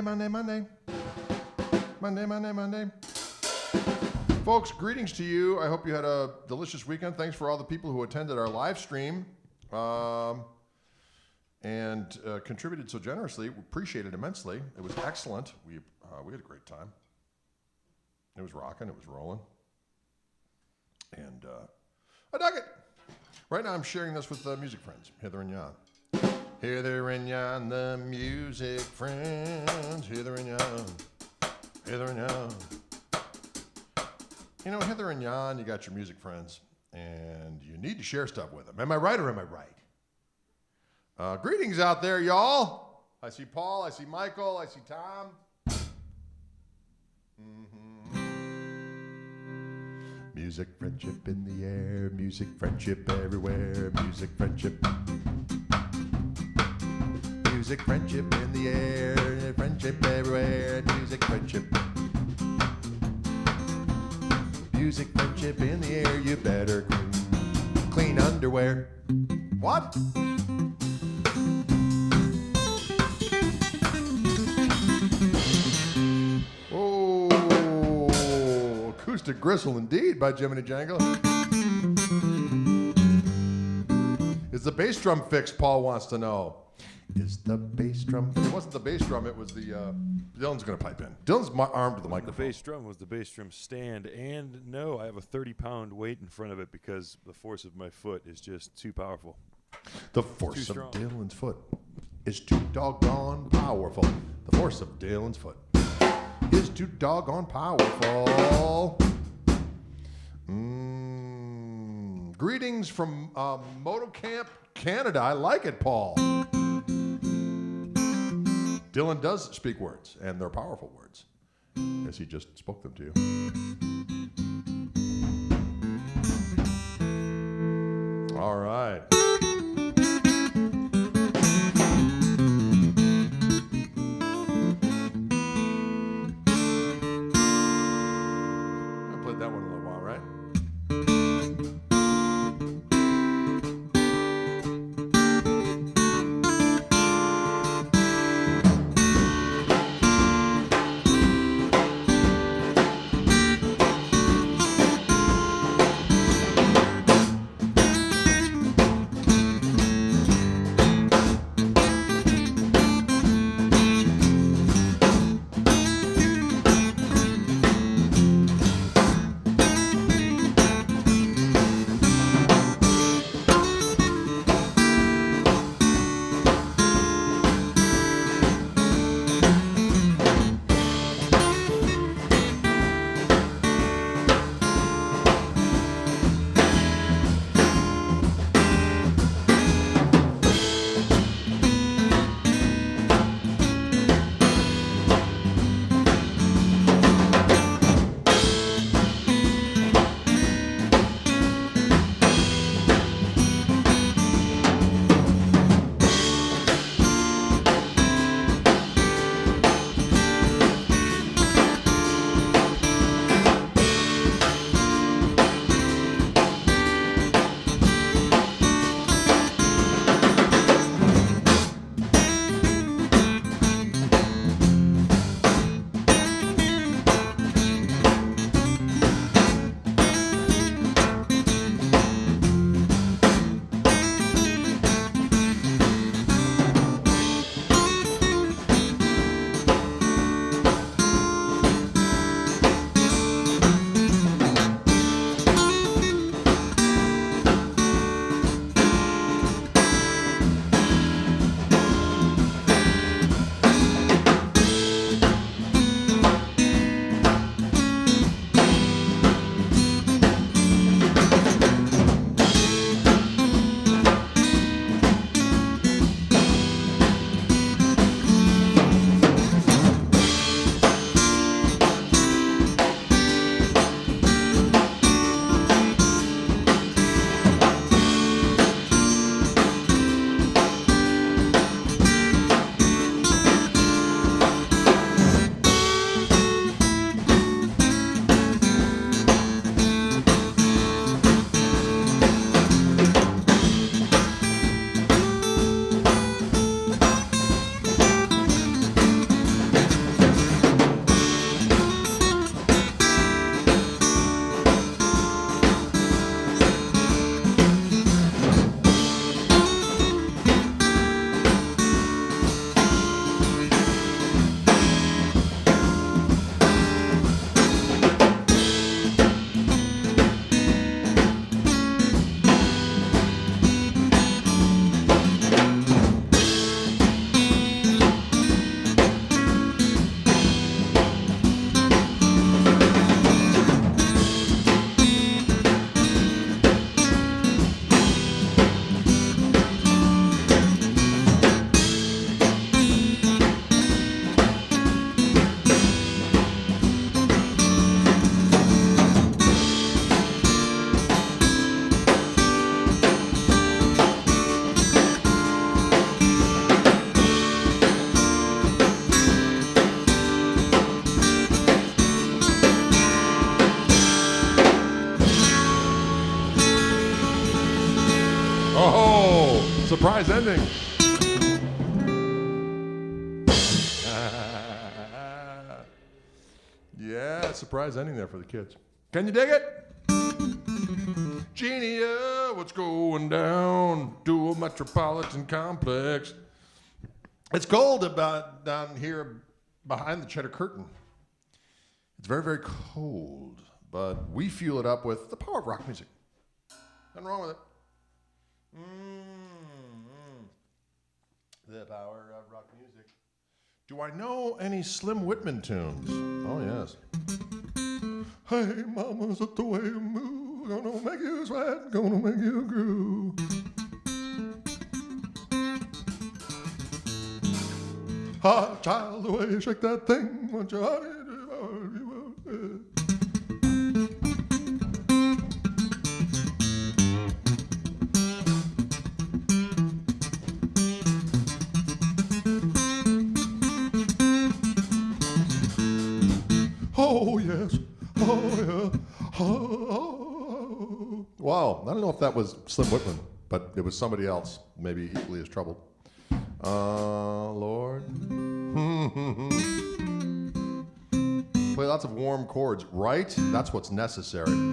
Monday. Folks, greetings to you. I hope you had a delicious weekend. Thanks for all the people who attended our live stream and contributed so generously. We appreciate it immensely. It was excellent. We had a great time. It was rocking. It was rolling. And I dug it. Right now I'm sharing this with music friends, Heather and Jan. Heather and Jan, the music friends. Heather and Jan. Heather and Jan. You know, Heather and Jan, you got your music friends, and you need to share stuff with them. Am I right or am I right? Greetings out there, y'all. I see Paul, I see Michael, I see Tom. Music, friendship in the air, music, friendship everywhere, music, friendship. Music, friendship in the air, friendship everywhere, music, friendship. Music, friendship in the air, you better clean underwear. What? Oh, acoustic gristle indeed by Jiminy Jangle. Is the bass drum fixed, Paul wants to know. Is the bass drum? It wasn't the bass drum, it was the, Dylan's going to pipe in. Dylan's armed with the microphone. The bass drum was the bass drum stand, and no, I have a 30-pound weight in front of it because the force of my foot is just too powerful. The force of Dylan's foot is too doggone powerful. The force of Dylan's foot is too doggone powerful. Greetings from Moto Camp, Canada. I like it, Paul. Dylan does speak words, and they're powerful words, as he just spoke them to you. All right. I played that one a little while, right? Surprise ending. Yeah, surprise ending there for the kids. Can you dig it? Genia, what's going down? Dual Metropolitan Complex. It's cold about down here behind the cheddar curtain. It's very, very cold, but we fuel it up with the power of rock music. Nothing wrong with it. The power of rock music. Do I know any Slim Whitman tunes? Oh, yes. Hey, mama's at the way you move. Gonna make you sweat, gonna make you groove. Ah, child, the way you shake that thing. Want your honey to oh, yes. Oh, yeah. Oh. Wow. I don't know if that was Slim Whitman, but it was somebody else, maybe equally as troubled. Lord. Play lots of warm chords, right? That's what's necessary.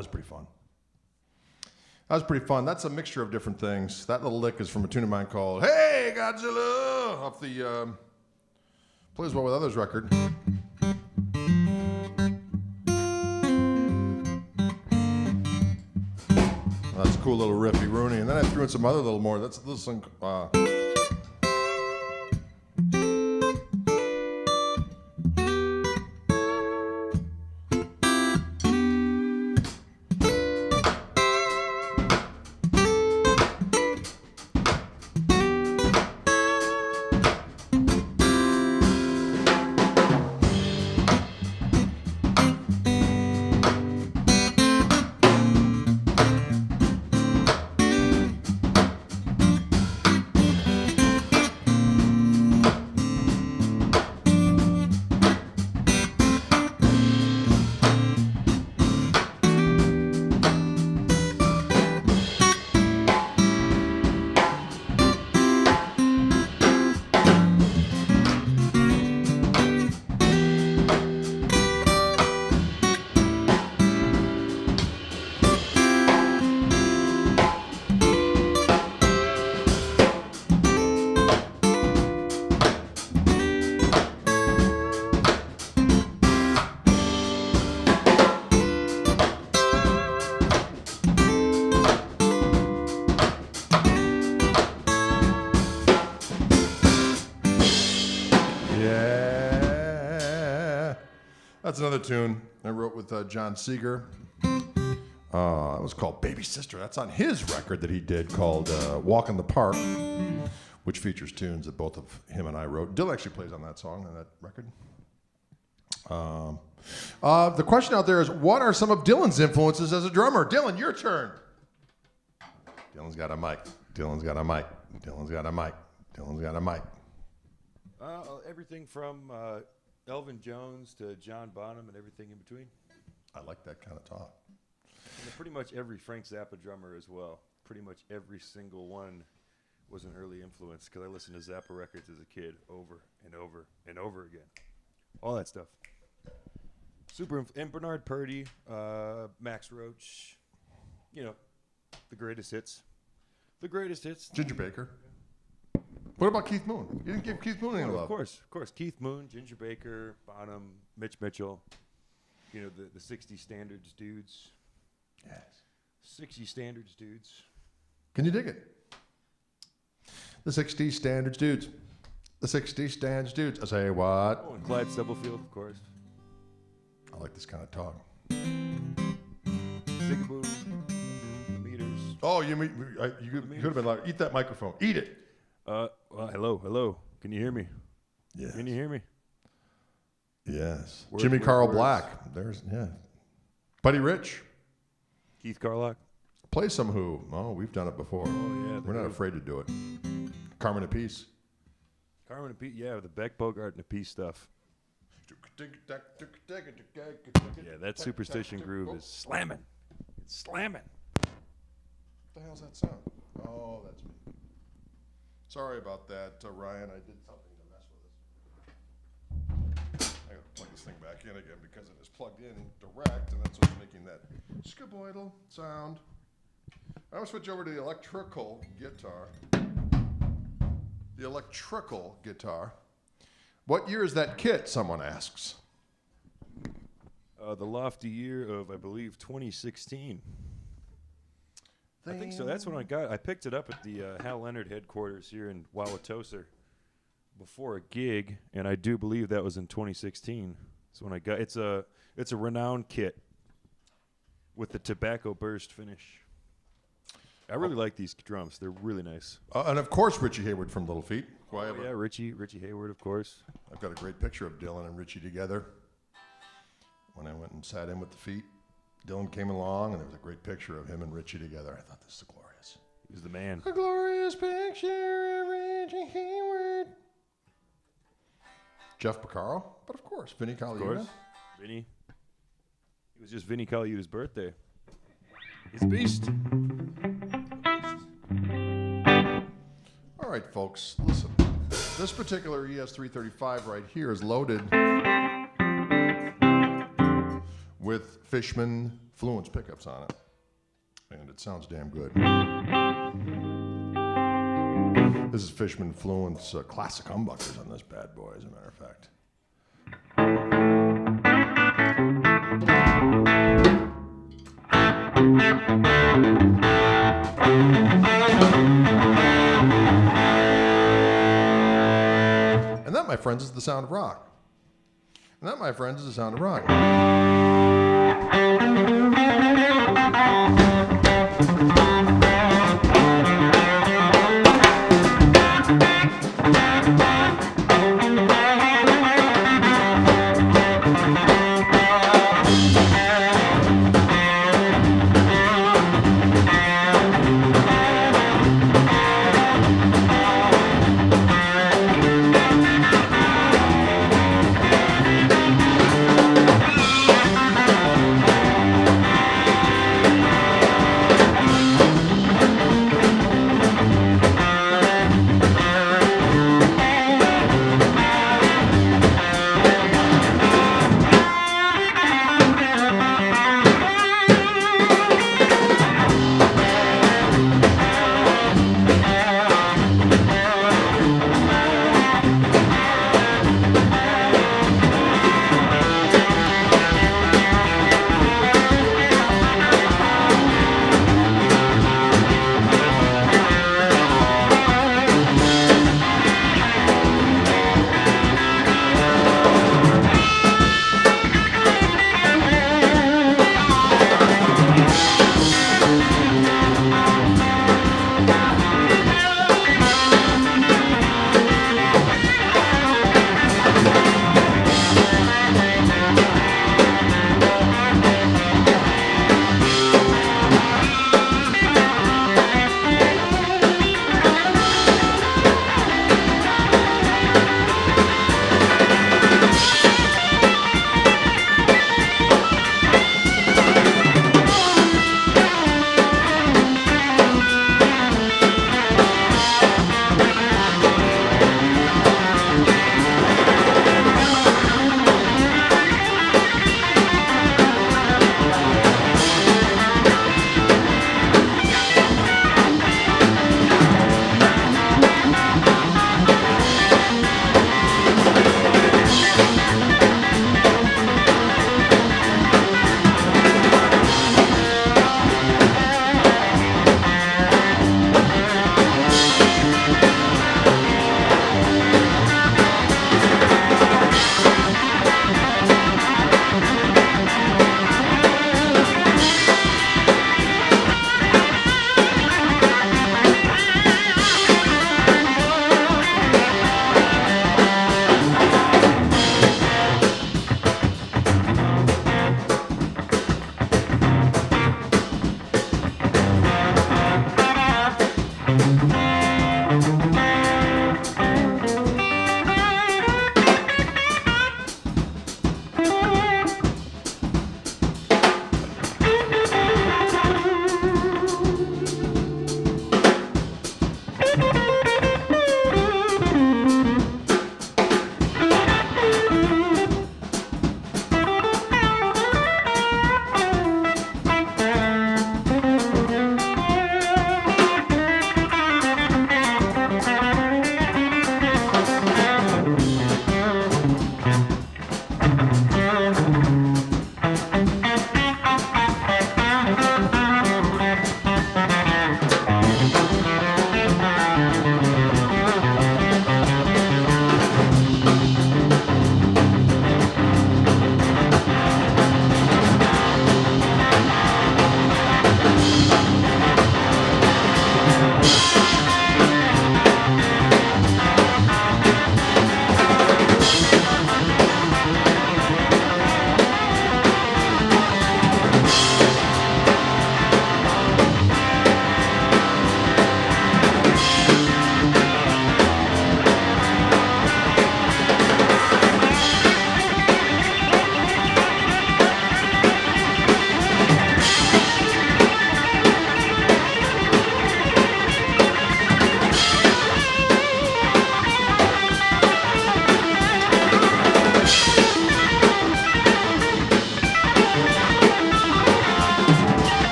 was pretty fun. That was pretty fun. That's a mixture of different things. That little lick is from a tune of mine called Hey Godzilla off the Plays Well With Others record. That's a cool little riffy Rooney. And then I threw in some other little more. That's this one. That's another tune I wrote with John Seeger. That was called Baby Sister. That's on his record that he did called Walk in the Park, which features tunes that both of him and I wrote. Dylan actually plays on that song, on that record. The question out there is, what are some of Dylan's influences as a drummer? Dylan, your turn. Dylan's got a mic. Dylan's got a mic. Dylan's got a mic. Dylan's got a mic. Everything from Elvin Jones to John Bonham and everything in between. I like that kind of talk. And pretty much every Frank Zappa drummer as well. Pretty much every single one was an early influence because I listened to Zappa records as a kid over and over and over again. All that stuff. And Bernard Purdy, Max Roach, you know, the greatest hits. The greatest hits. Ginger Baker. What about Keith Moon? You didn't give Keith Moon any love. Of course. Keith Moon, Ginger Baker, Bonham, Mitch Mitchell. You know, the 60 Standards dudes. Yes. 60 Standards dudes. Can you dig it? The 60 Standards dudes. The 60 Standards dudes. I say what? Oh, and Clyde Stubblefield, of course. I like this kind of talk. Zigaboo, the Meters. Oh, you could have been like, eat that microphone. Eat it. Well, hello. Can you hear me? Yes. Can you hear me? Yes. Jimmy Carl words. Black. Buddy Rich. Keith Carlock. Play some Who. Oh, we've done it before. Oh, yeah. We're not afraid to do it. Carmen Apiece. Carmen Apiece, yeah, the Beck, Bogart, and Apiece stuff. Yeah, that Superstition groove is slamming. It's slamming. What the hell's that sound? Oh, that's me. Sorry about that, Ryan. I did something to mess with it. I gotta plug this thing back in again because it is plugged in direct, and that's what's making that scaboidal sound. I'm gonna switch over to the electrical guitar. The electrical guitar. What year is that kit? Someone asks. The lofty year of, I believe, 2016. I think so. That's when I got. I picked it up at the Hal Leonard headquarters here in Wauwatosa before a gig, and I do believe that was in 2016. That's when I got. It's a renowned kit with the tobacco burst finish. I really like these drums. They're really nice. And of course, Richie Hayward from Little Feat. Yeah, Richie Hayward, of course. I've got a great picture of Dylan and Richie together. When I went and sat in with the Feet, Dylan came along, and there was a great picture of him and Richie together. I thought, this is glorious. He was the man. A glorious picture of Richie Hayward. Jeff Porcaro, but of course, Vinnie Colaiuta. Of course, Vinnie. It was just Vinnie Colaiuta's birthday. He's a beast. All right, folks, listen. This particular ES335 right here is loaded with Fishman Fluence pickups on it, and it sounds damn good. This is Fishman Fluence classic humbuckers on this bad boy, as a matter of fact. And that, my friends, is the sound of rock. And that, my friends, is the sound of rock.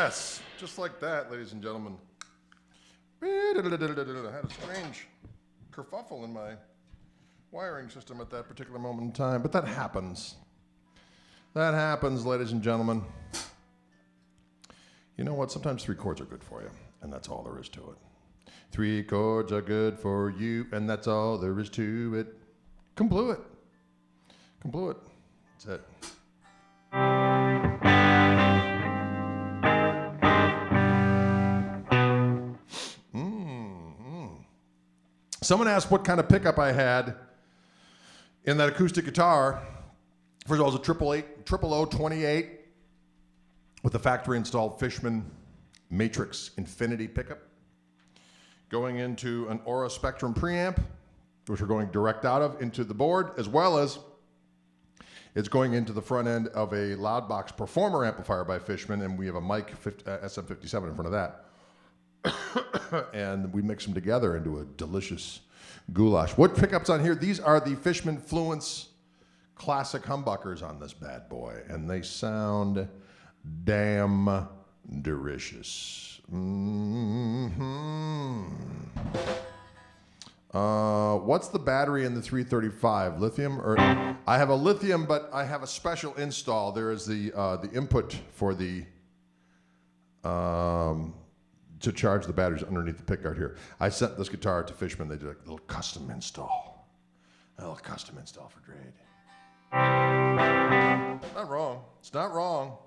Yes, just like that, ladies and gentlemen. I had a strange kerfuffle in my wiring system at that particular moment in time, but that happens. That happens, ladies and gentlemen. You know what? Sometimes 3 chords are good for you, and that's all there is to it. 3 chords are good for you, and that's all there is to it. Complete it. Complete it. That's it. Someone asked what kind of pickup I had in that acoustic guitar. First of all, it was a 0028 with a factory installed Fishman Matrix Infinity pickup going into an Aura Spectrum preamp, which we're going direct out of into the board, as well as it's going into the front end of a Loudbox Performer amplifier by Fishman, and we have a mic SM57 in front of that. And we mix them together into a delicious goulash. What pickups on here? These are the Fishman Fluence classic humbuckers on this bad boy, and they sound damn delicious. What's the battery in the 335? Lithium? Or I have a lithium, but I have a special install. There is the input for the to charge the batteries underneath the pickguard here. I sent this guitar to Fishman. They did a little custom install. A little custom install for Grade. Not wrong. It's not wrong.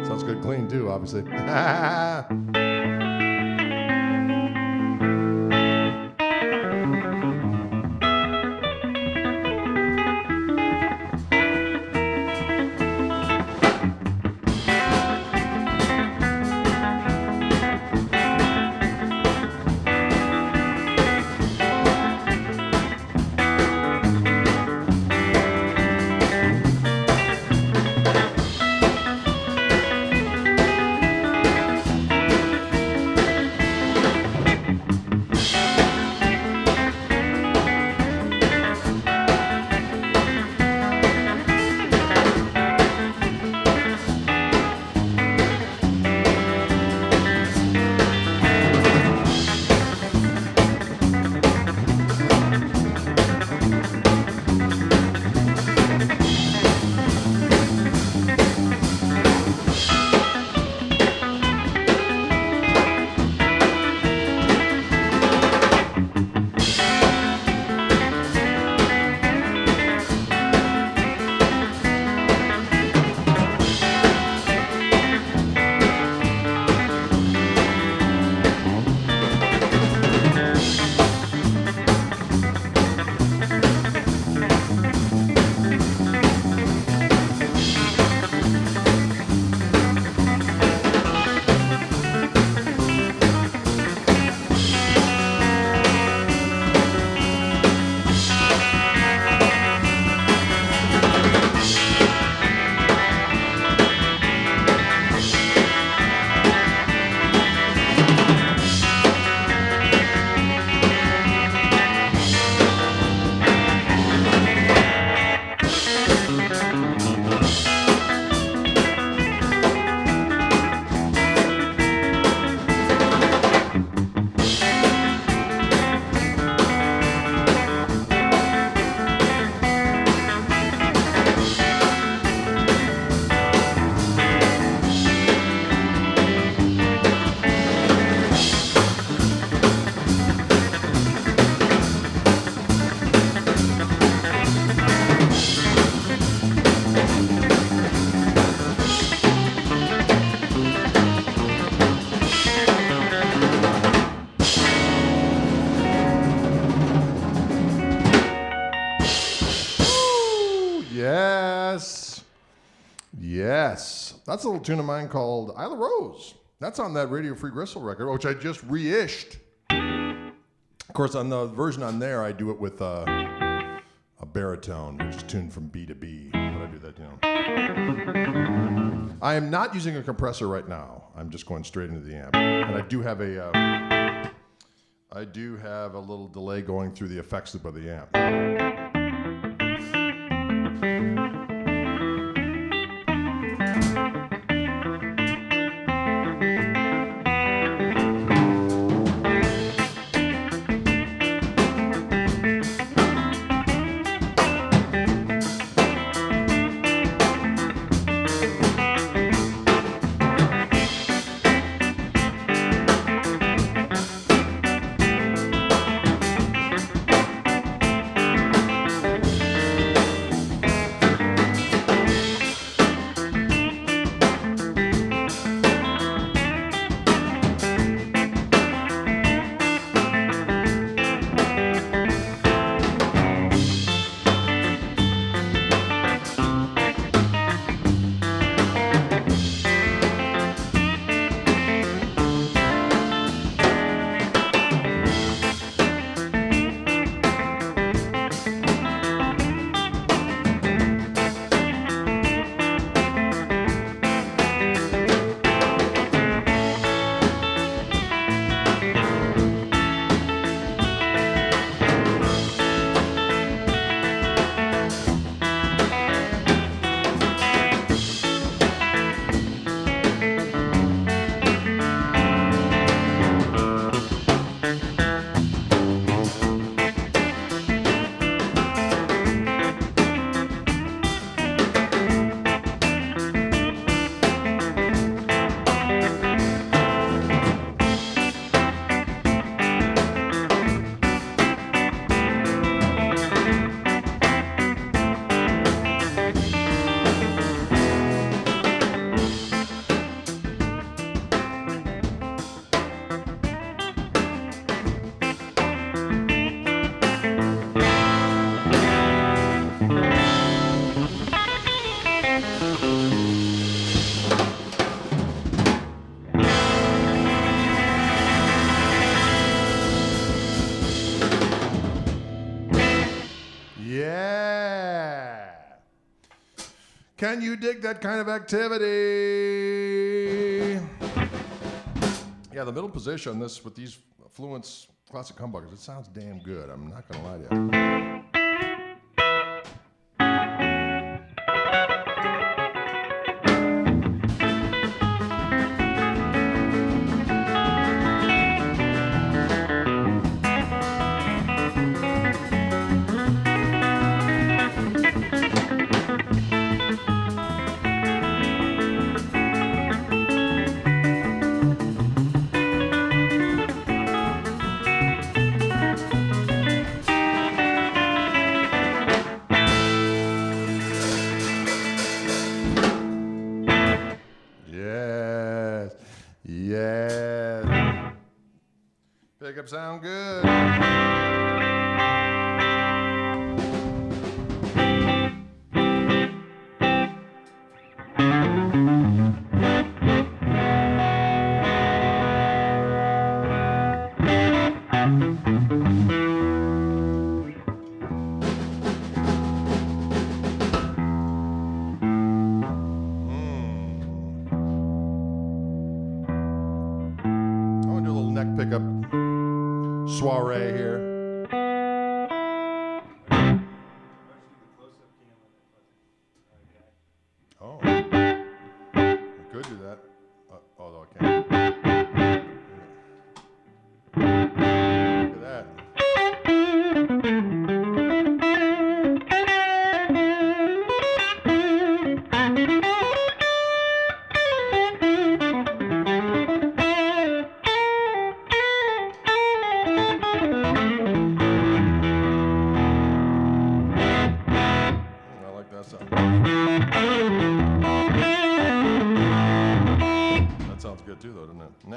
Sounds good clean too, obviously. Yes. That's a little tune of mine called Isla Rose. That's on that Radio Free Gristle record, which I just reissued Of course, on the version on there, I do it with a baritone, which is tuned from B to B. But I do that, I am not using a compressor right now. I'm just going straight into the amp. And I do have a little delay going through the effects loop of the amp. Can you dig that kind of activity? Yeah, the middle position with these Fluence classic humbuckers, it sounds damn good. I'm not going to lie to you. Pickup sound good. Pickup soiree here. Oh, I could do that. Although I can't. Look at that. That sounds good too, though, doesn't it? Nah.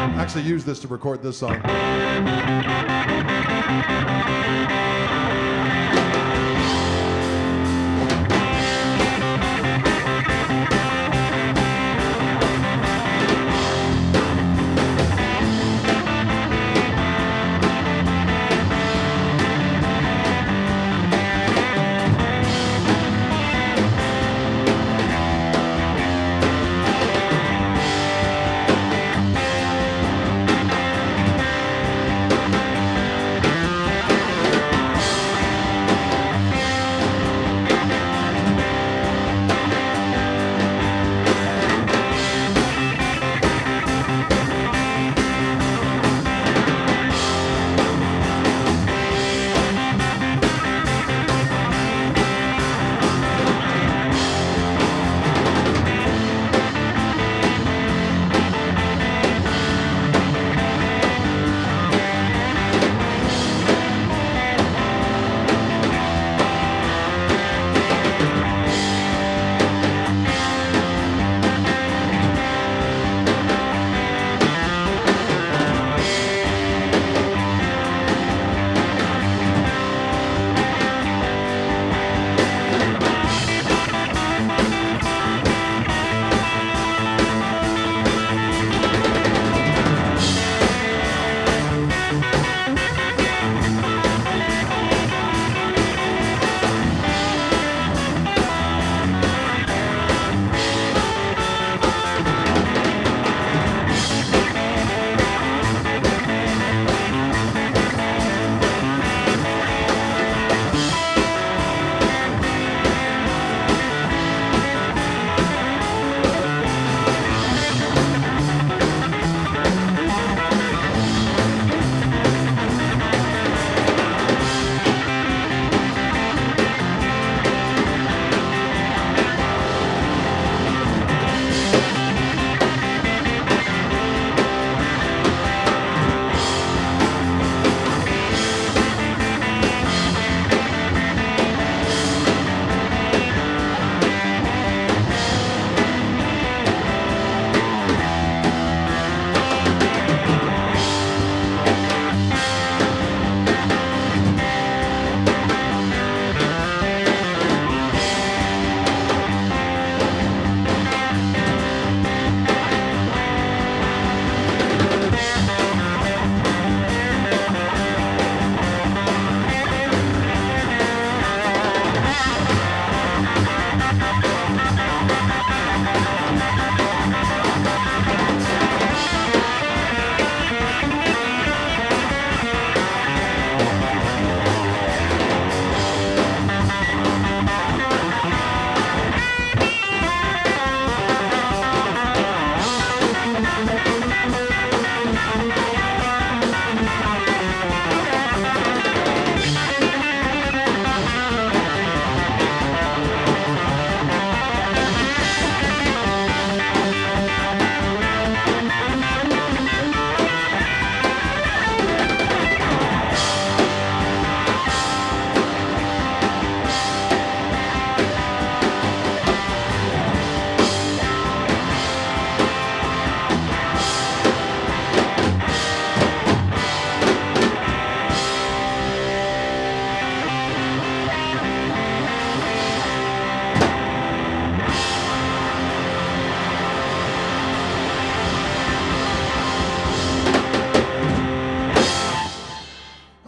I actually used this to record this song.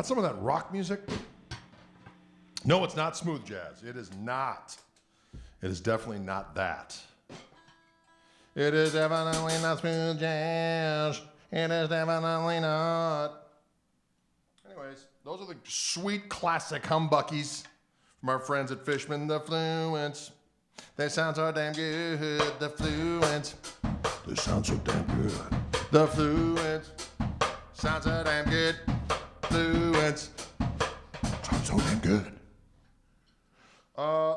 some of that rock music? No, it's not smooth jazz. It is not. It is definitely not that. It is definitely not smooth jazz. It is definitely not. Anyways, those are the sweet classic humbuckies from our friends at Fishman, the Fluents. They sound so damn good, the Fluents. They sound so damn good. The Fluents. Sound so damn good. Fluents. Sound so damn good.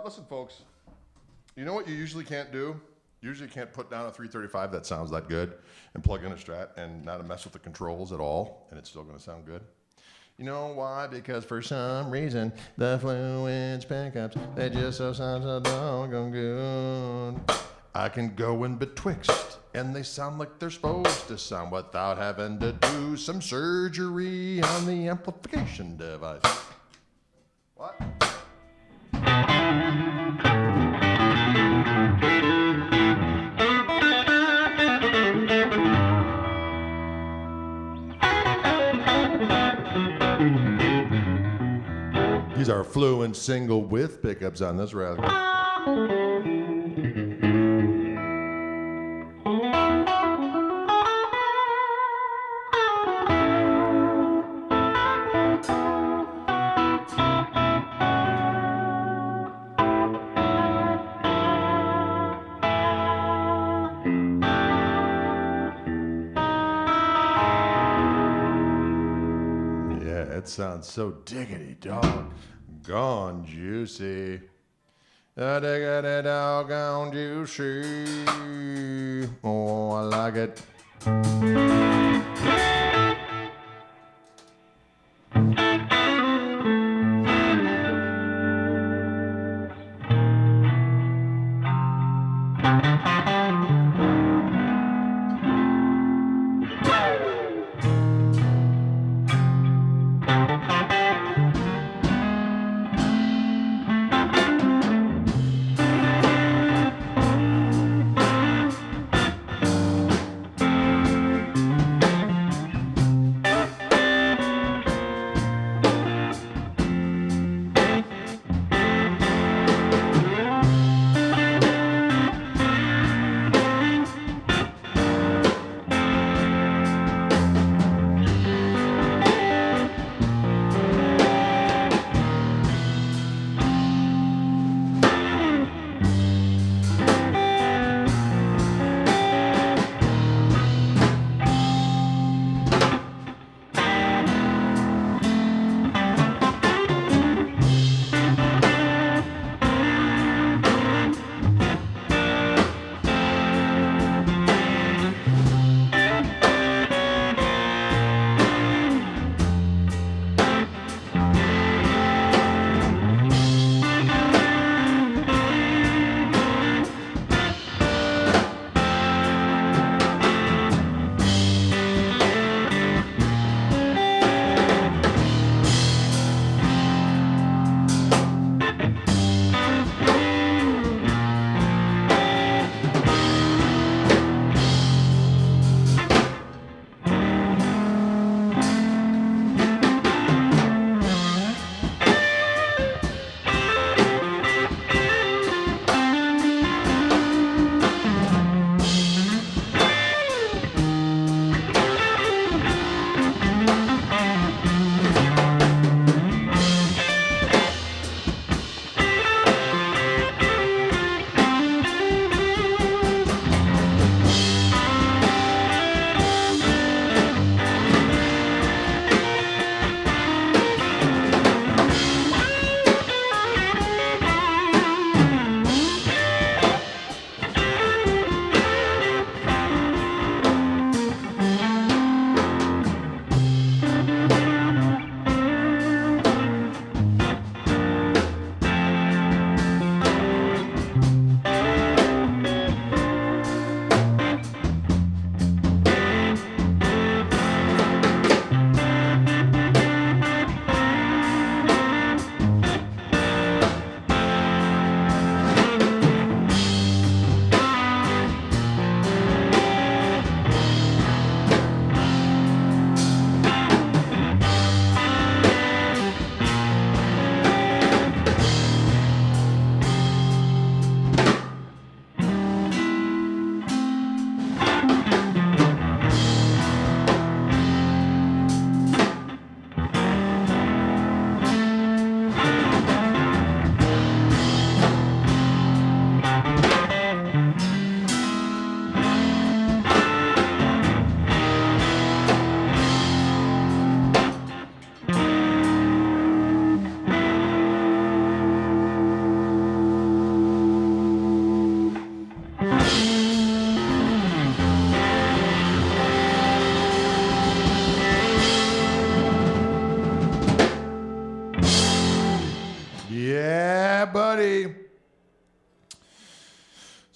Listen, folks. You know what you usually can't do? Usually you can't put down a 335 that sounds that good and plug in a Strat and not mess with the controls at all, and it's still going to sound good. You know why? Because for some reason, the Fluents pickups, they just so sound so doggone good. I can go in betwixt, and they sound like they're supposed to sound without having to do some surgery on the amplification device. What? These are Fluent single with pickups on this rather. Yeah, it sounds so diggity dog. Gone juicy. Diggity doggone juicy. Oh, I like it.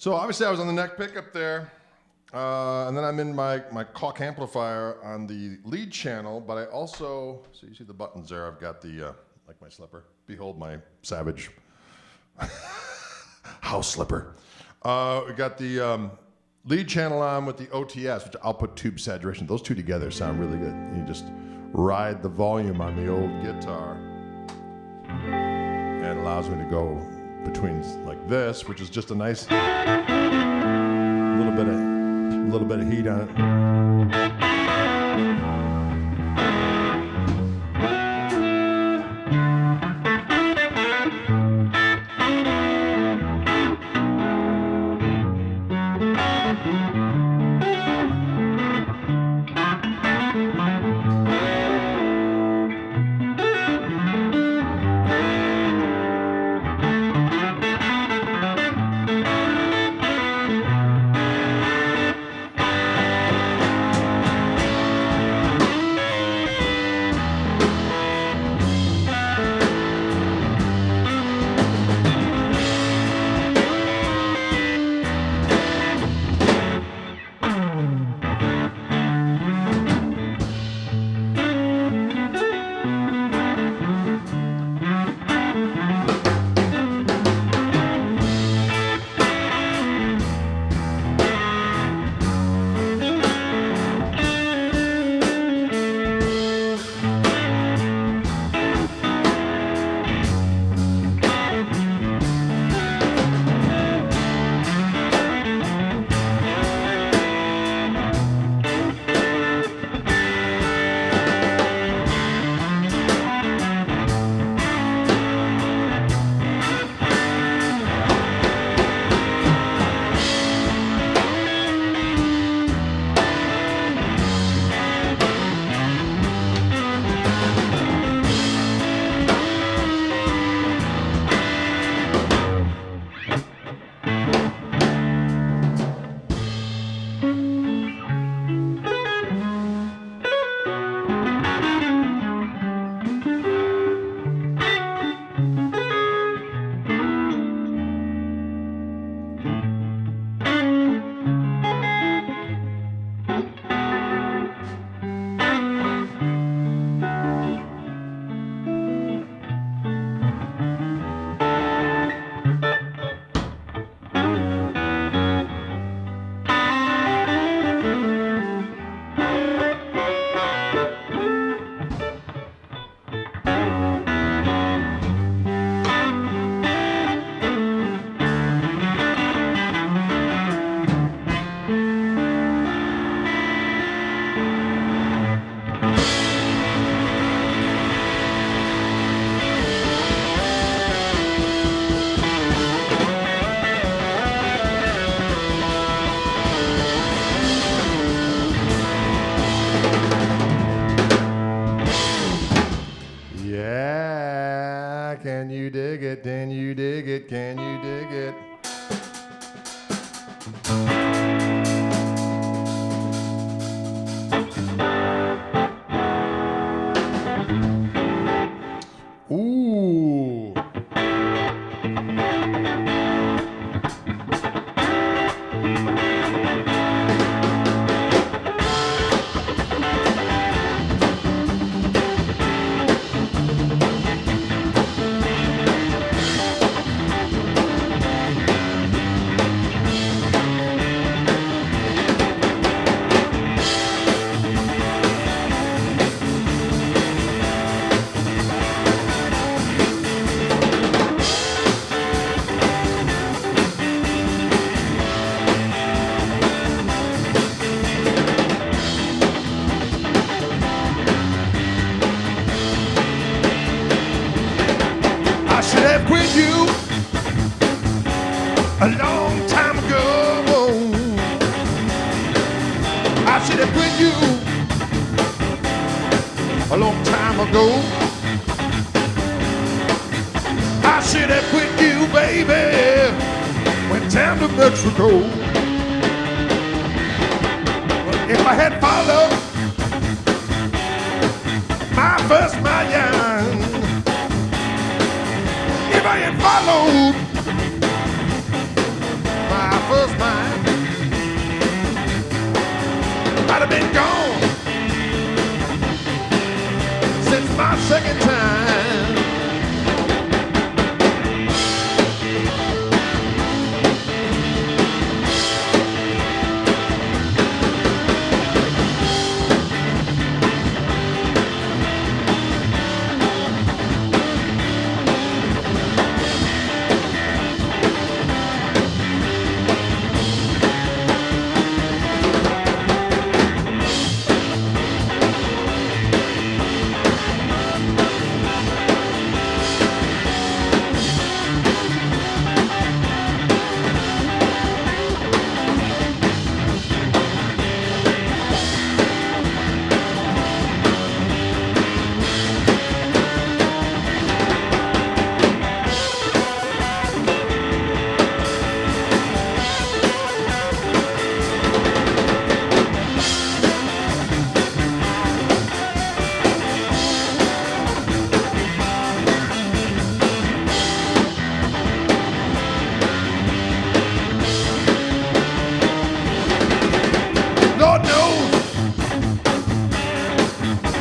So obviously I was on the neck pickup there, and then I'm in my Koch amplifier on the lead channel, but I also, so you see the buttons there, I've got the, like my slipper, behold my savage house slipper. We got the lead channel on with the OTS, which output tube saturation. Those two together sound really good. You just ride the volume on the old guitar, and it allows me to go between like this, which is just a nice little bit of heat on it. Can you dig it? Can you dig it? Can you dig it? Ooh. Quit you a long time ago. I should have quit you a long time ago. I should have quit you, baby, went down to Mexico. But if I had followed my first mind, if I had followed my first my second time.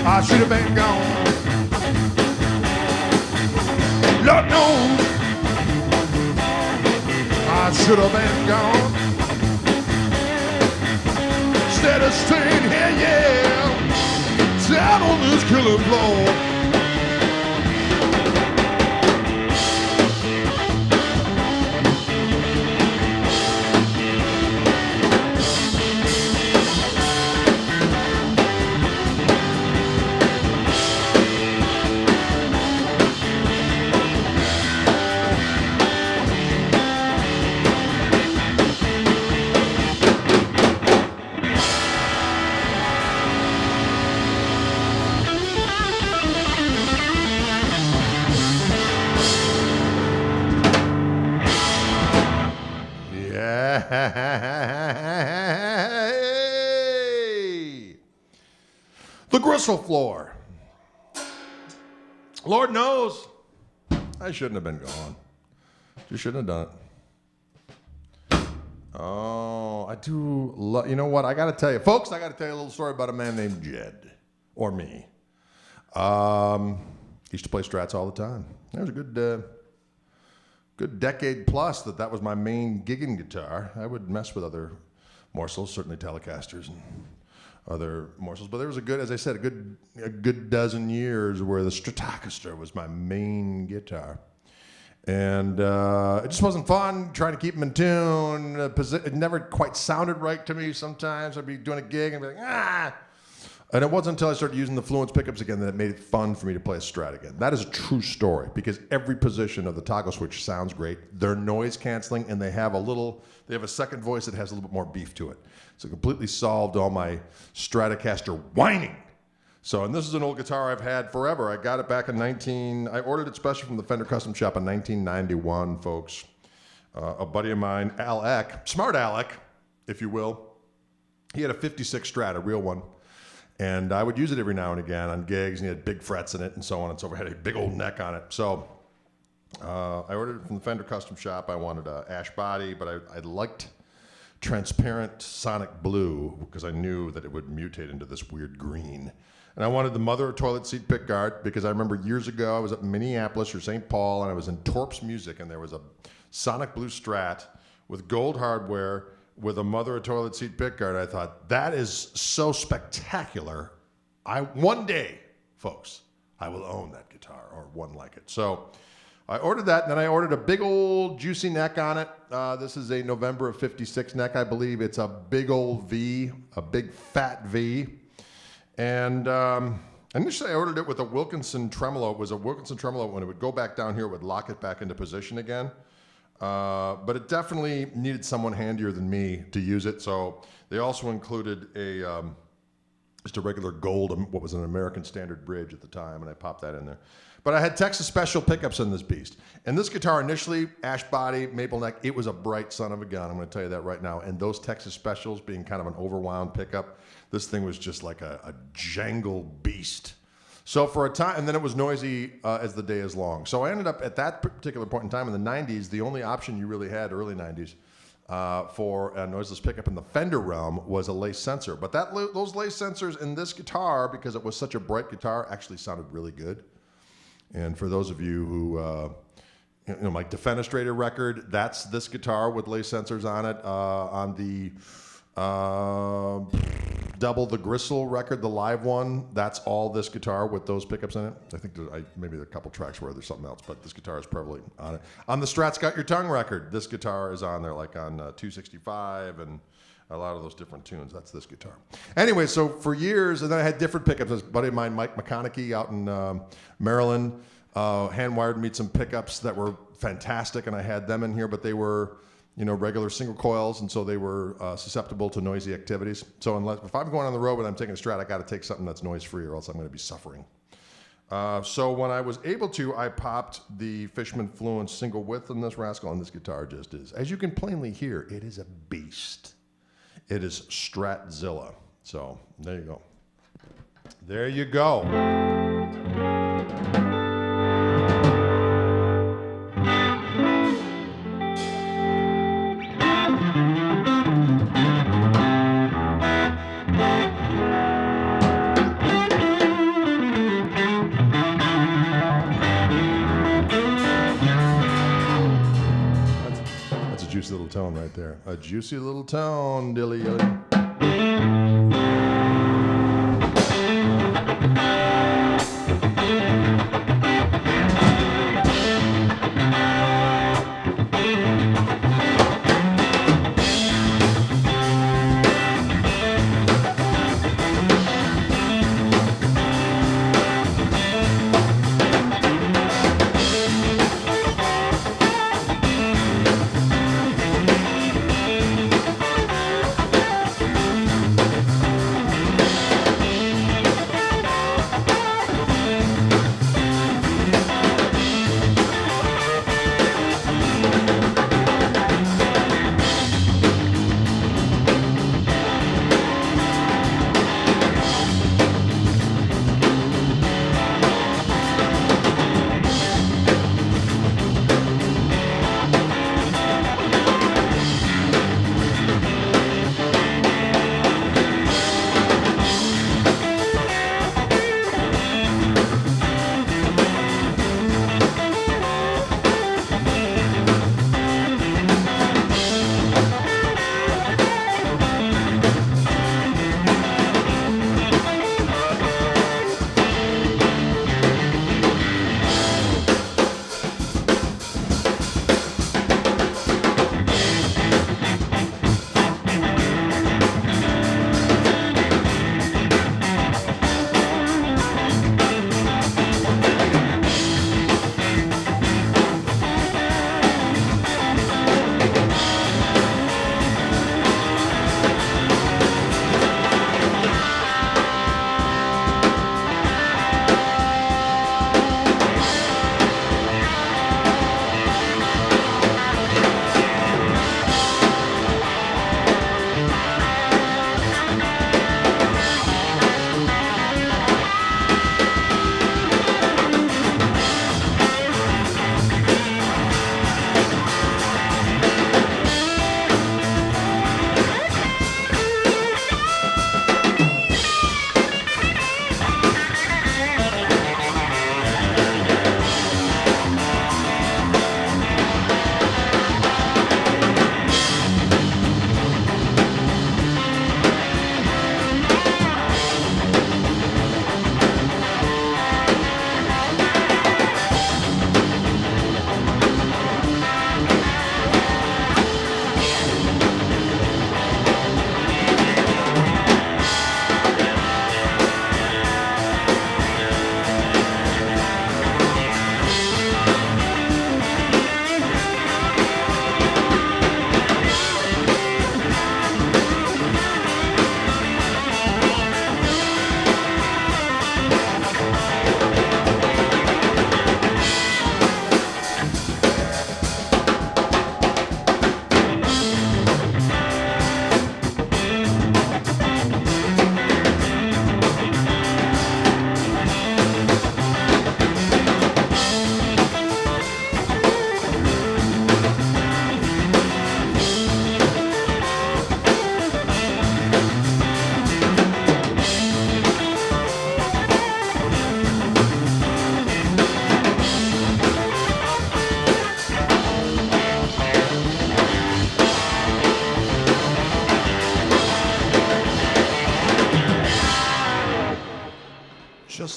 I should have been gone. Lord knows I should have been gone. Instead of staying here, yeah, down on this killing floor. The gristle floor. Lord knows I shouldn't have been gone. Just shouldn't have done it. Oh, I do love, you know what? I got to tell you, folks, I got to tell you a little story about a man named Jed, or me. Used to play Strats all the time. There was a good decade plus that was my main gigging guitar. I would mess with other morsels, certainly Telecasters and other morsels, but there was as I said, a good dozen years where the Stratocaster was my main guitar. And it just wasn't fun trying to keep them in tune. It never quite sounded right to me sometimes. I'd be doing a gig and be like, ah! And it wasn't until I started using the Fluence pickups again that it made it fun for me to play a Strat again. That is a true story because every position of the toggle switch sounds great. They're noise canceling and they have a second voice that has a little bit more beef to it. So it completely solved all my Stratocaster whining. And this is an old guitar I've had forever. I got it back in I ordered it specially from the Fender Custom Shop in 1991, folks. A buddy of mine, Alec, smart Alec, if you will, he had a 56 Strat, a real one. And I would use it every now and again on gigs, and he had big frets in it and so on and so forth. It had a big old neck on it. So I ordered it from the Fender Custom Shop. I wanted an ash body, but I liked transparent sonic blue because I knew that it would mutate into this weird green. And I wanted the mother toilet seat pickguard because I remember years ago I was up in Minneapolis or St. Paul and I was in Torp's Music and there was a sonic blue Strat with gold hardware with a mother toilet seat pickguard. I thought, that is so spectacular. One day, folks, I will own that guitar or one like it. So I ordered that, and then I ordered a big old juicy neck on it. This is a November of '56 neck, I believe. It's a big old V, a big fat V. And initially I ordered it with a Wilkinson tremolo. It was a Wilkinson tremolo. When it would go back down here, it would lock it back into position again. But it definitely needed someone handier than me to use it. So they also included just a regular gold, what was an American Standard bridge at the time, and I popped that in there. But I had Texas Special pickups in this beast. And this guitar initially, ash body, maple neck, it was a bright son of a gun. I'm going to tell you that right now. And those Texas Specials being kind of an overwound pickup, this thing was just like a jangle beast. So for a time, and then it was noisy as the day is long. So I ended up at that particular point in time in the 90s, the only option you really had, early 90s, for a noiseless pickup in the Fender realm was a lace sensor. But those lace sensors in this guitar, because it was such a bright guitar, actually sounded really good. And for those of you who, my Defenestrator record, that's this guitar with lace sensors on it. On the Double the Gristle record, the live one, that's all this guitar with those pickups in it. I think maybe a couple tracks where there's something else, but this guitar is prevalent on it. On the Strat's Got Your Tongue record, this guitar is on there, like on 265 and a lot of those different tunes. That's this guitar. Anyway, so for years, and then I had different pickups. This buddy of mine, Mike McConaughey, out in Maryland, hand-wired me some pickups that were fantastic, and I had them in here, but they were regular single coils, and so they were susceptible to noisy activities. So if I'm going on the road and I'm taking a Strat, I got to take something that's noise-free, or else I'm going to be suffering. So when I was able to, I popped the Fishman Fluence single width in this rascal, and this guitar just is. As you can plainly hear, it is a beast. It is Stratzilla. So there you go. There you go. Juicy little tone right there. A juicy little tone, dilly.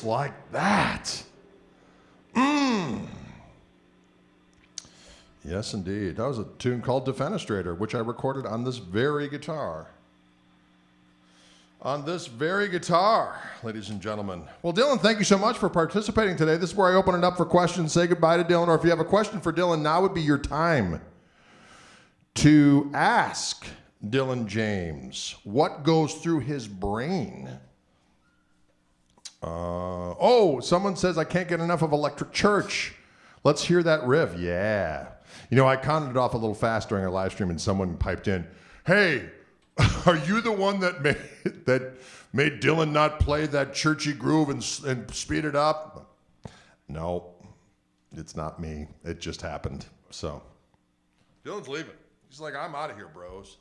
like that. Yes, indeed. That was a tune called Defenestrator, which I recorded on this very guitar. On this very guitar, ladies and gentlemen. Well, Dylan, thank you so much for participating today. This is where I open it up for questions. Say goodbye to Dylan, or if you have a question for Dylan, now would be your time to ask Dylan James what goes through his brain. Someone says I can't get enough of Electric Church. Let's hear that riff. Yeah. You know, I counted it off a little fast during our live stream, and someone piped in, "Hey, are you the one that made Dylan not play that churchy groove and speed it up?" No, it's not me. It just happened. So Dylan's leaving. He's like, "I'm out of here, bros."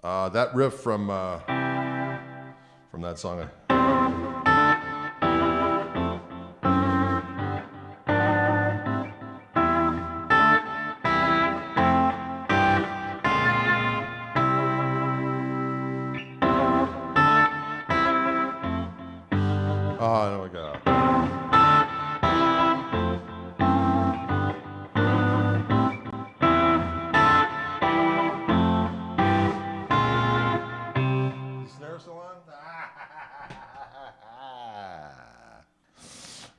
That riff from that song. Oh, there we go. The snare still on?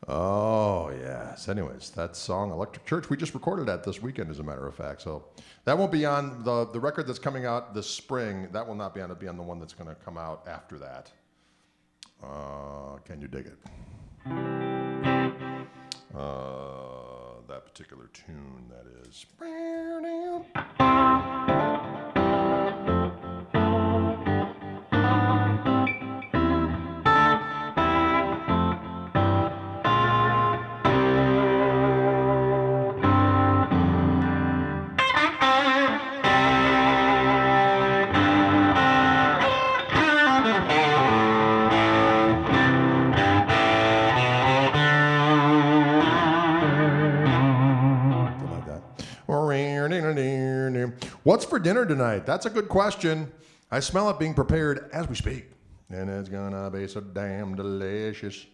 Oh, yes. Anyways, that song, Electric Church, we just recorded that this weekend, as a matter of fact. So that won't be on the record that's coming out this spring. That will not be on. It'll be on the one that's going to come out after that. Can you dig it? That particular tune, that is. What's for dinner tonight? That's a good question. I smell it being prepared as we speak. And it's gonna be so damn delicious.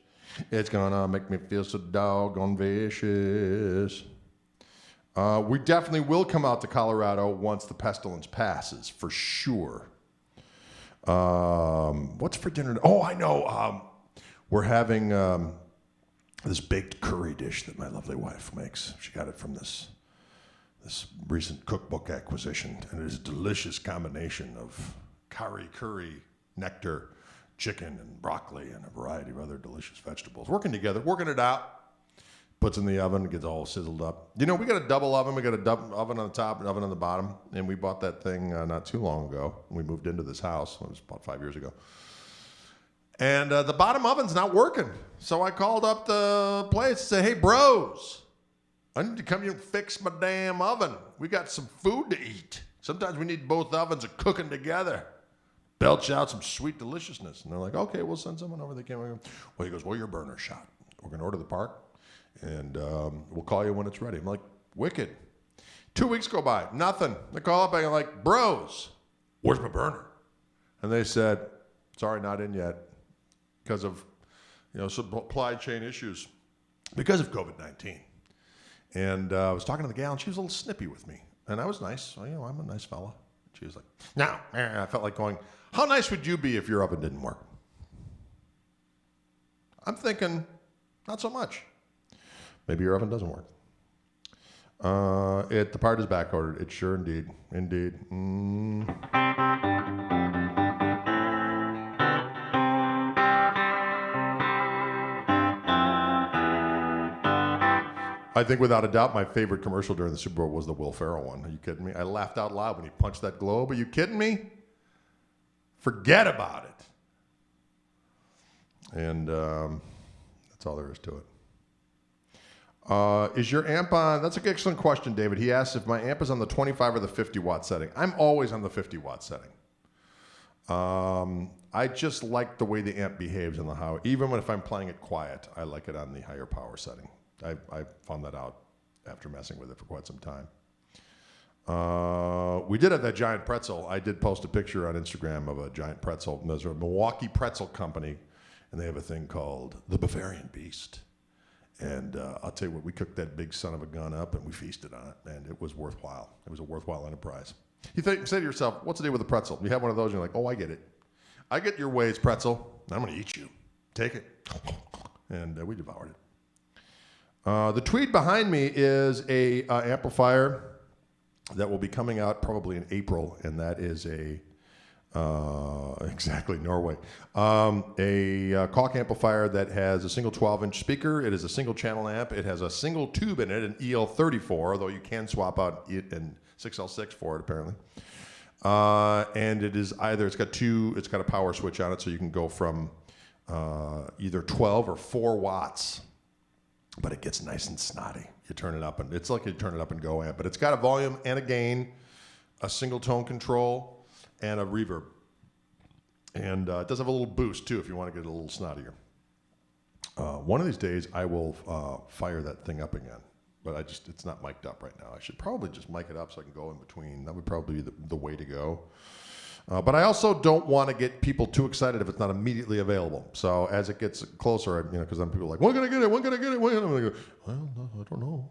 It's gonna make me feel so doggone vicious. We definitely will come out to Colorado once the pestilence passes, for sure. What's for dinner? Oh, I know. We're having this baked curry dish that my lovely wife makes. She got it from this recent cookbook acquisition, and it is a delicious combination of curry, nectar, chicken, and broccoli, and a variety of other delicious vegetables. Working together, working it out. Puts in the oven, gets all sizzled up. You know, we got a double oven. We got a double oven on the top and oven on the bottom, and we bought that thing not too long ago. We moved into this house. It was about 5 years ago. And the bottom oven's not working. So I called up the place and said, "Hey, bros, I need to come here and fix my damn oven. We got some food to eat. Sometimes we need both ovens cooking together. Belch out some sweet deliciousness." And they're like, "Okay, we'll send someone over." They came over. Well, he goes, "Well, your burner's shot. We're going to order the part, and we'll call you when it's ready." I'm like, "Wicked." 2 weeks go by, nothing. They call up, and I'm like, "Bros, where's my burner?" And they said, "Sorry, not in yet," because of supply chain issues, because of COVID-19. And I was talking to the gal, and she was a little snippy with me. And I was nice. Well, I'm a nice fella. She was like, "No." I felt like going, "How nice would you be if your oven didn't work?" I'm thinking, not so much. Maybe your oven doesn't work. The part is back ordered. It's sure indeed. Indeed. I think without a doubt my favorite commercial during the Super Bowl was the Will Ferrell one. Are you kidding me? I laughed out loud when he punched that globe. Are you kidding me? Forget about it. And that's all there is to it. Is your amp on? That's an excellent question, David. He asks if my amp is on the 25 or the 50 watt setting. I'm always on the 50 watt setting. I just like the way the amp behaves in the house. Even if I'm playing it quiet, I like it on the higher power setting. I found that out after messing with it for quite some time. We did have that giant pretzel. I did post a picture on Instagram of a giant pretzel. There's a Milwaukee pretzel company, and they have a thing called the Bavarian Beast. And I'll tell you what, we cooked that big son of a gun up, and we feasted on it, and it was worthwhile. It was a worthwhile enterprise. You say to yourself, what's the deal with a pretzel? You have one of those, and you're like, oh, I get it. I get your ways, pretzel. I'm going to eat you. Take it. And we devoured it. The tweed behind me is a amplifier that will be coming out probably in April, and that is exactly, Norway. A Koch amplifier that has a single 12-inch speaker. It is a single channel amp. It has a single tube in it, an EL34, although you can swap out it and 6L6 for it, apparently. And it is it's got a power switch on it, so you can go from either 12 or 4 watts, but it gets nice and snotty. You turn it up, and it's like you turn it up and go amp, but it's got a volume and a gain, a single tone control, and a reverb. And it does have a little boost, too, if you want to get a little snottier. One of these days, I will fire that thing up again. But it's not mic'd up right now. I should probably just mic it up so I can go in between. That would probably be the way to go. But I also don't want to get people too excited if it's not immediately available. So as it gets closer, because then people are like, when can I get it? When can I get it? When? I'm going to go, well, no, I don't know.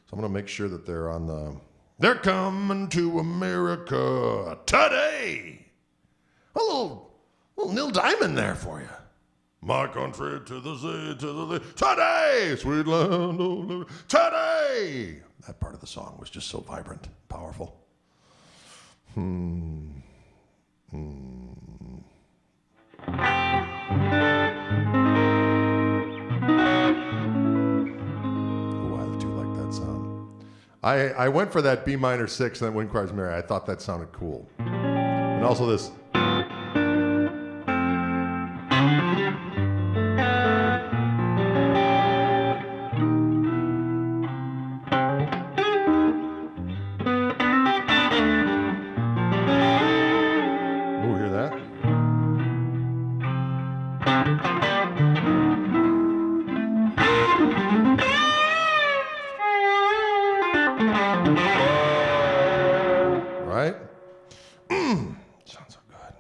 So I'm going to make sure that they're on the... They're coming to America today. A little Neil Diamond there for you. My country to the sea, today, sweet land, oh, today. That part of the song was just so vibrant, powerful. Ooh, I do like that sound. I went for that B minor 6 and then Wind Cries Mary. I thought that sounded cool. And also this. Right? Sounds so good.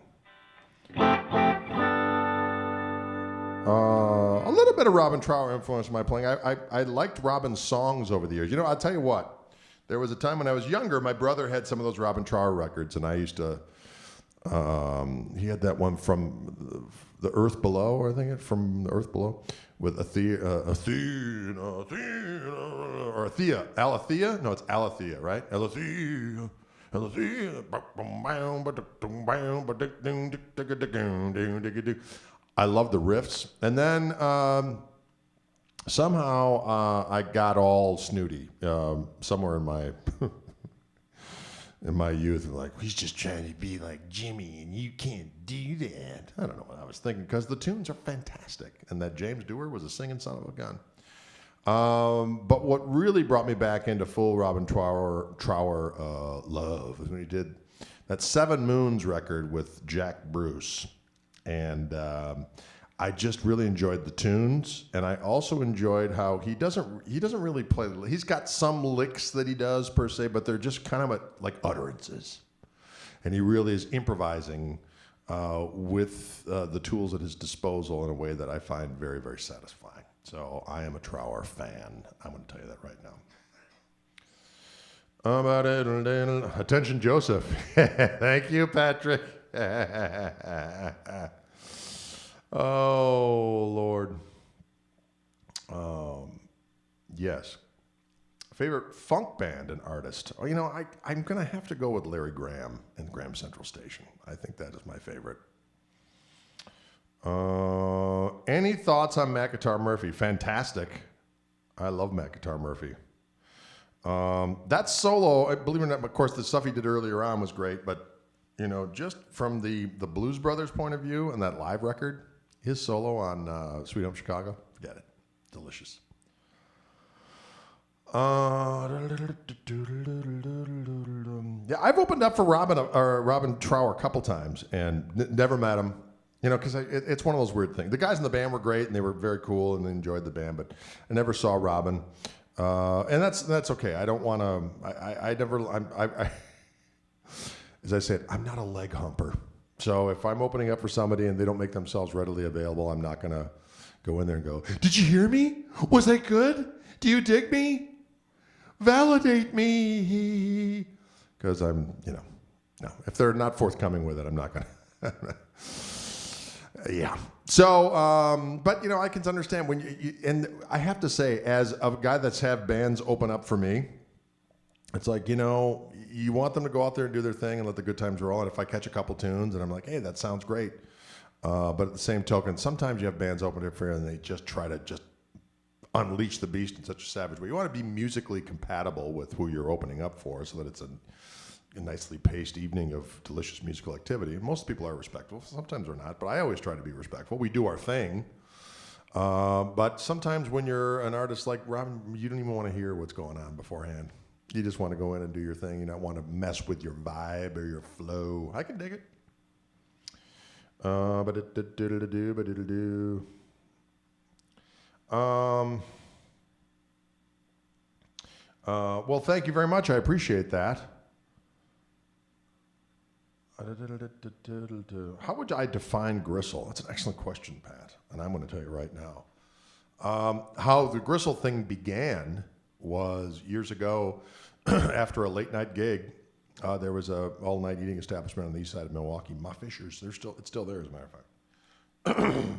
A little bit of Robin Trower influenced my playing. I liked Robin's songs over the years. I'll tell you what. There was a time when I was younger, my brother had some of those Robin Trower records, and I used to... he had that one from the Earth Below, I think, from the Earth Below, with Athena, or Athea. Alethea? No, it's Alethea, right? Alethea. I love the riffs. And then somehow I got all snooty somewhere in my... in my youth, like, he's just trying to be like Jimmy, and you can't do that. I don't know what I was thinking, because the tunes are fantastic, and that James Dewar was a singing son of a gun. But what really brought me back into full Robin Trower love was when he did that 7 Moons record with Jack Bruce, and I just really enjoyed the tunes, and I also enjoyed how he doesn't really play. He's got some licks that he does per se, but they're just kind of like utterances, and he really is improvising with the tools at his disposal in a way that I find very, very satisfying. So I am a Trower fan. I'm going to tell you that right now. Attention, Joseph. Thank you, Patrick. Oh, Lord. Yes. Favorite funk band and artist? Oh, I'm going to have to go with Larry Graham and Graham Central Station. I think that is my favorite. Any thoughts on Matt Guitar Murphy? Fantastic. I love Matt Guitar Murphy. That solo, believe it or not, of course, the stuff he did earlier on was great, but, just from the Blues Brothers point of view and that live record, his solo on Sweet Home Chicago, forget it. Delicious. Yeah, I've opened up for Robin Trower a couple times and never met him. Because it's one of those weird things. The guys in the band were great and they were very cool and they enjoyed the band, but I never saw Robin, and that's okay. I don't want to. I never. As I said, I'm not a leg humper. So if I'm opening up for somebody and they don't make themselves readily available, I'm not going to go in there and go, did you hear me? Was I good? Do you dig me? Validate me. Because I'm, no. If they're not forthcoming with it, I'm not going to. Yeah. So, but, I can understand when and I have to say, as a guy that's had bands open up for me, it's like, you want them to go out there and do their thing and let the good times roll. And if I catch a couple tunes and I'm like, hey, that sounds great. But at the same token, sometimes you have bands open up for you and they just try to just unleash the beast in such a savage way. You want to be musically compatible with who you're opening up for so that it's a nicely paced evening of delicious musical activity. Most people are respectful. Sometimes they're not, but I always try to be respectful. We do our thing. But sometimes when you're an artist like Robin, you don't even want to hear what's going on beforehand. You just want to go in and do your thing. You don't want to mess with your vibe or your flow. I can dig it. Well, thank you very much. I appreciate that. How would I define gristle? That's an excellent question, Pat, and I'm going to tell you right now. How the gristle thing began was years ago after a late night gig. There was a all-night eating establishment on the east side of Milwaukee, Ma Fisher's. It's still there, as a matter of fact.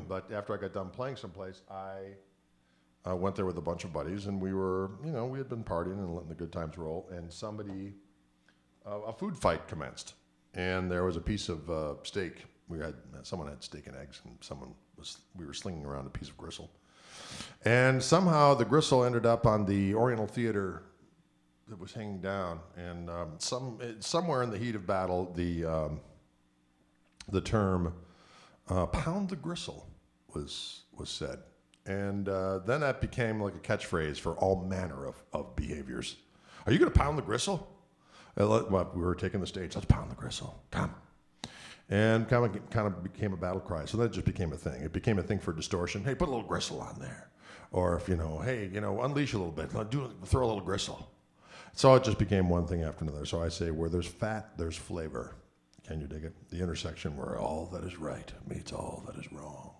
But after I got done playing someplace, I went there with a bunch of buddies, and we were, we had been partying and letting the good times roll, and a food fight commenced. And there was a piece of steak. Someone had steak and eggs, and we were slinging around a piece of gristle. And somehow the gristle ended up on the Oriental Theater that was hanging down. And somewhere in the heat of battle, the term "pound the gristle" was said. And then that became like a catchphrase for all manner of behaviors. Are you going to pound the gristle? Well, we were taking the stage. Let's pound the gristle. Come. And kind of became a battle cry. So that just became a thing. It became a thing for distortion. Hey, put a little gristle on there. Or if, hey, unleash a little bit. Throw a little gristle. So it just became one thing after another. So I say, where there's fat, there's flavor. Can you dig it? The intersection where all that is right meets all that is wrong.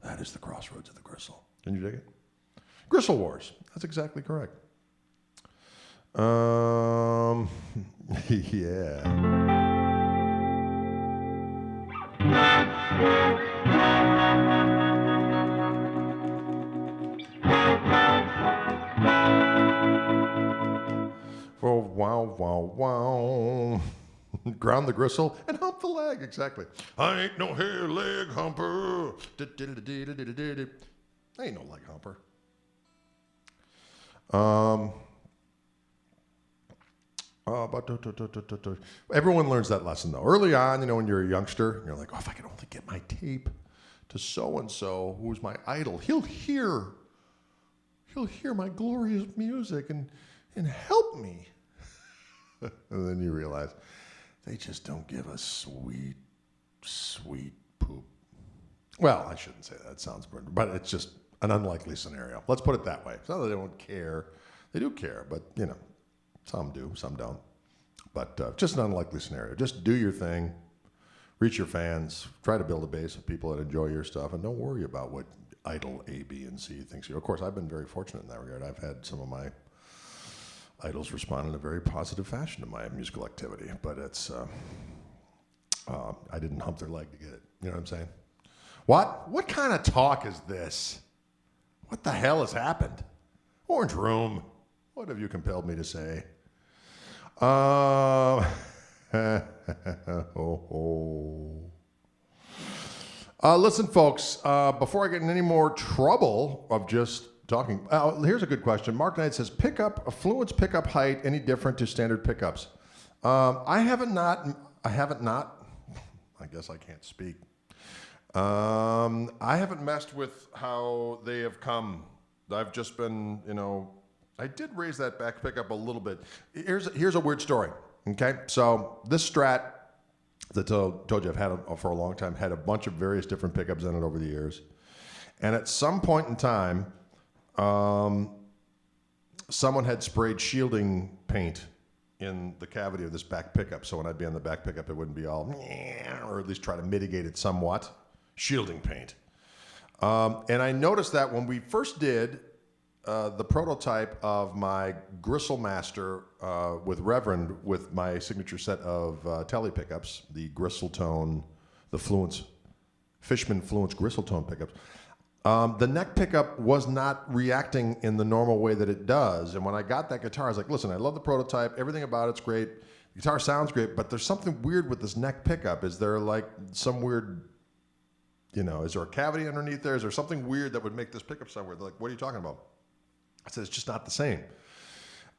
That is the crossroads of the gristle. Can you dig it? Gristle Wars. That's exactly correct. Yeah. Oh, wow. Ground the gristle and hump the leg. Exactly. I ain't no hair leg humper. I ain't no leg humper. Everyone learns that lesson, though. Early on, when you're a youngster, you're like, if I could only get my tape to so-and-so, who's my idol, he'll hear my glorious music and help me. And then you realize they just don't give a sweet, sweet poop. Well, I shouldn't say that. It sounds burdened, but it's just an unlikely scenario. Let's put it that way. It's not that they don't care. They do care, but, some do, some don't. But just an unlikely scenario. Just do your thing, reach your fans, try to build a base of people that enjoy your stuff, and don't worry about what idol A, B, and C thinks you. Of course, I've been very fortunate in that regard. I've had some of my idols respond in a very positive fashion to my musical activity, but it's I didn't hump their leg to get it. You know what I'm saying? What kind of talk is this? What the hell has happened? Orange Room, what have you compelled me to say? Listen, folks, before I get in any more trouble of just talking, here's a good question. Mark Knight says, Fluence pickup height any different to standard pickups? I haven't not, I guess I can't speak. I haven't messed with how they have come. I've just been, I did raise that back pickup a little bit. Here's a weird story. Okay, so this Strat that told you I've had for a long time had a bunch of various different pickups in it over the years, and at some point in time, someone had sprayed shielding paint in the cavity of this back pickup. So when I'd be on the back pickup, it wouldn't be all, or at least try to mitigate it somewhat. Shielding paint. And I noticed that when we first did the prototype of my Gristle Master with Reverend with my signature set of Tele pickups, the Gristle-tone, the Fluence, Fishman Fluence Gristle-tone pickups, the neck pickup was not reacting in the normal way that it does. And when I got that guitar, I was like, listen, I love the prototype. Everything about it's great. The guitar sounds great, but there's something weird with this neck pickup. Is there like some weird, is there a cavity underneath there? Is there something weird that would make this pickup sound weird? They're like, what are you talking about? I said, it's just not the same.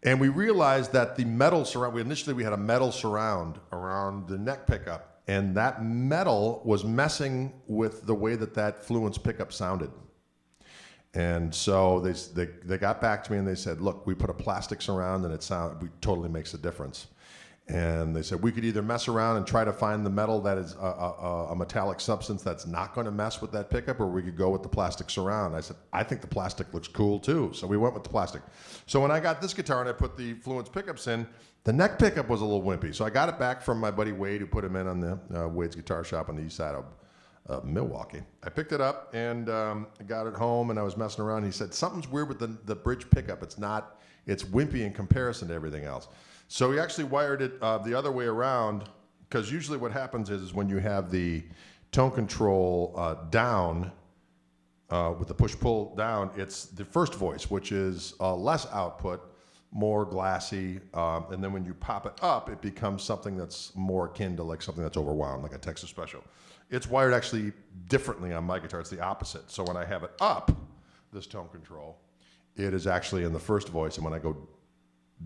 And we realized that the metal surround, initially we had a metal surround around the neck pickup. And that metal was messing with the way that Fluence pickup sounded. And so they got back to me and they said, look, we put a plastic surround and it totally makes a difference. And they said we could either mess around and try to find the metal that is a metallic substance that's not going to mess with that pickup, or we could go with the plastic surround. I said, I think the plastic looks cool too. So we went with the plastic. So when I got this guitar and I put the Fluence pickups in, the neck pickup was a little wimpy. So I got it back from my buddy Wade, who put him in on the Wade's Guitar Shop on the east side of Milwaukee. I picked it up and got it home, and I was messing around. He said, something's weird with the bridge pickup. It's wimpy in comparison to everything else. So we actually wired it the other way around, because usually what happens is when you have the tone control down, with the push-pull down, it's the first voice, which is less output, more glassy, and then when you pop it up, it becomes something that's more akin to like something that's overwound, like a Texas Special. It's wired actually differently on my guitar. It's the opposite. So when I have it up, this tone control, it is actually in the first voice, and when I go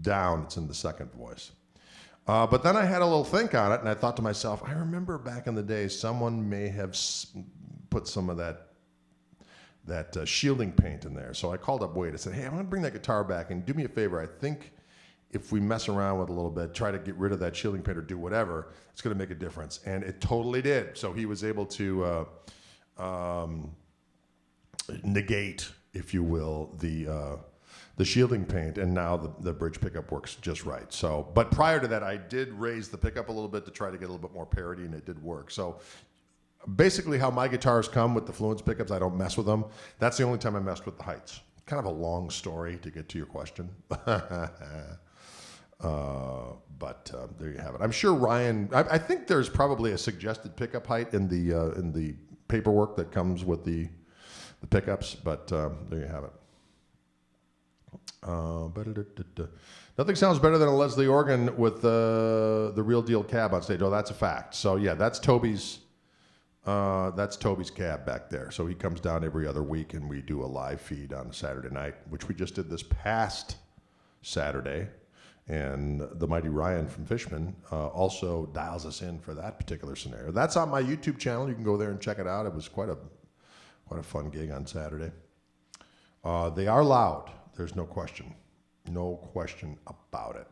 down, it's in the second voice. But then I had a little think on it, and I thought to myself, I remember back in the day, someone may have put some of that shielding paint in there. So I called up Wade. I said, hey, I'm going to bring that guitar back, and do me a favor. I think if we mess around with it a little bit, try to get rid of that shielding paint or do whatever, it's going to make a difference. And it totally did. So he was able to negate, if you will, the shielding paint, and now the bridge pickup works just right. So, but prior to that, I did raise the pickup a little bit to try to get a little bit more parity, and it did work. So basically how my guitars come with the Fluence pickups, I don't mess with them. That's the only time I messed with the heights. Kind of a long story to get to your question. But there you have it. I'm sure Ryan, I think there's probably a suggested pickup height in the paperwork that comes with the pickups, but there you have it. Nothing sounds better than a Leslie organ with the real deal cab on stage. Oh, that's a fact. So yeah, that's Toby's cab back there. So he comes down every other week, and we do a live feed on Saturday night, which we just did this past Saturday. And the mighty Ryan from Fishman also dials us in for that particular scenario. That's on my YouTube channel. You can go there and check it out. It was quite a fun gig on Saturday. They are loud. There's no question. No question about it.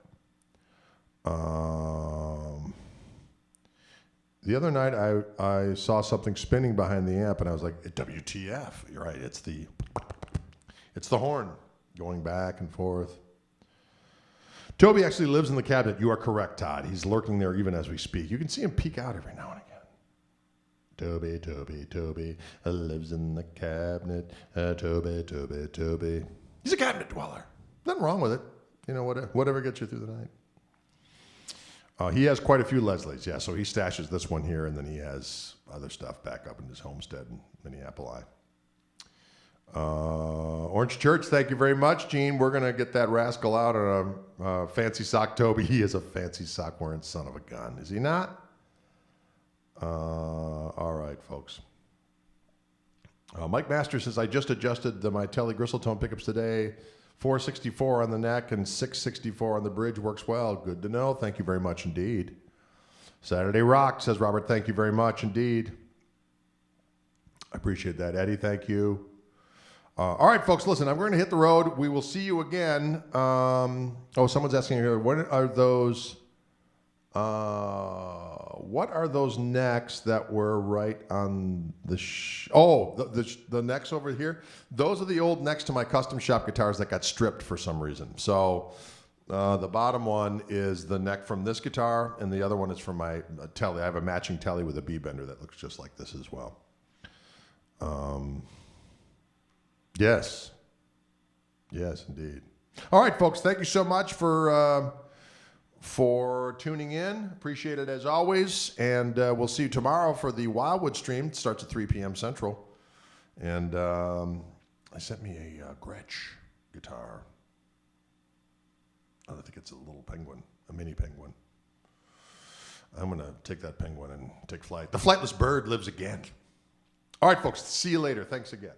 The other night, I saw something spinning behind the amp, and I was like, WTF. You're right. It's the horn going back and forth. Toby actually lives in the cabinet. You are correct, Todd. He's lurking there even as we speak. You can see him peek out every now and again. Toby lives in the cabinet. Toby. He's a cabinet dweller. Nothing wrong with it. You know, whatever gets you through the night. He has quite a few Leslies, yeah. So he stashes this one here, and then he has other stuff back up in his homestead in Minneapolis. Orange Church, thank you very much, Gene. We're going to get that rascal out on a fancy sock Toby. He is a fancy sock wearing son of a gun, is he not? All right, folks. Mike Masters says, I just adjusted my Tele Gristle-tone pickups today. 464 on the neck and 664 on the bridge. Works well. Good to know. Thank you very much indeed. Saturday Rock, says Robert. Thank you very much indeed. I appreciate that. Eddie, thank you. All right, folks, listen, I'm going to hit the road. We will see you again. Someone's asking here, what are those necks that were right on the the necks over here? Those are the old necks to my custom shop guitars that got stripped for some reason. So The bottom one is the neck from this guitar, and the other one is from my telly. I have a matching telly with a B-bender that looks just like this as well. Yes. Yes, indeed. All right, folks, thank you so much for tuning in. Appreciate it as always, and we'll see you tomorrow for the Wildwood stream. It starts at 3 p.m. Central. And I sent me a Gretsch guitar. I think it's a little penguin, a mini penguin. I'm going to take that penguin and take flight. The flightless bird lives again. All right, folks, see you later. Thanks again.